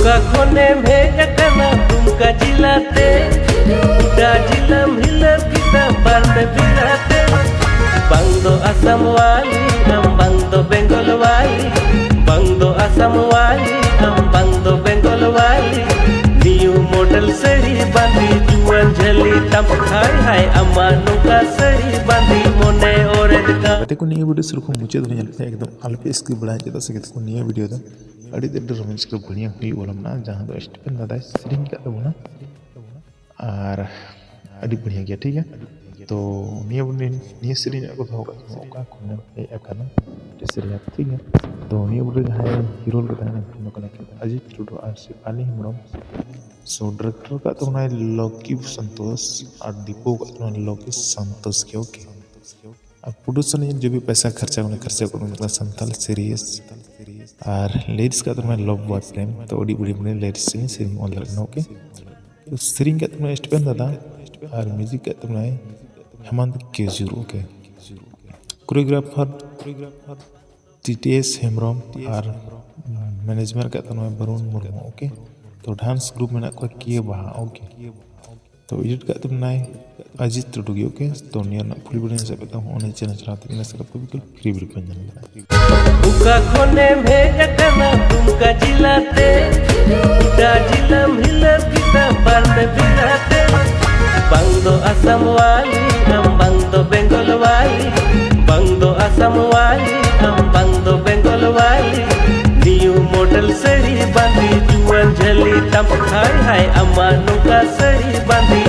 Uka konem hega kana tumka jilate, uda jilam hilam kita bande bilate. Bang do Asam wali, bang do Bengal wali, bang do Asam wali, bang do Bengal wali. New model sari bandi juan jali tam hai hai amma nuka sari bandi mone ored ka. Tapi ko niya video suruh muncul dengan yang ekdom alpe skip bela kita segitu ko niya video dah. Adi tidak romantis ko beliau hui ulam na jangan doa stipen nada sering kat tu na. Ar adi beliau dia ठीक है. तो निया sering aku tahu kat semua orang kuna akan ada sering ठीक है. तो निया beliau hai hero kita ni film kalau kita Ajit Trudeau Asif Ali Imran. So director kat tu na Loki Santos और दीपो kat tu na Loki Santos के okay. अब producer ने जो भी पैसा खर्चा उन्हें खर्चा करूँ मतलब संताल सीरीज और लेडीज का तो मैं लव बॉय प्रेम तो ओडी बुढ़ी बुढ़ी लेडीज से सीरिंग ऑल लगना ओके. तो सीरिंग का तो मैं स्टेपन दादा और म्यूजिक का तो मैं Hemant Kejur okay. Choreographer TTS Hembram और मैनेजमेंट का तो मैं वरुण मुर्मू ओके. तो डांस ग्रुप में ना कोई किए बहा ओके. तो एडिट का तो मैं अजीत ट्रूडो ओके. तो नियर ना फुल वीडियो से बताऊं उन्हें चैनल चलाते हैं सब को बिल्कुल फ्री वीडियो बन जाएगा. उका कोने भेजा करना तुमका जिलाते, उड़ा जिलम helium kita bande bilate. Bang do Asam wali, bang do Bengal wali, bang do Asam wali, bang do Bengal wali. New model sari bandi juan jali tam hai hai amma nuka sari bandi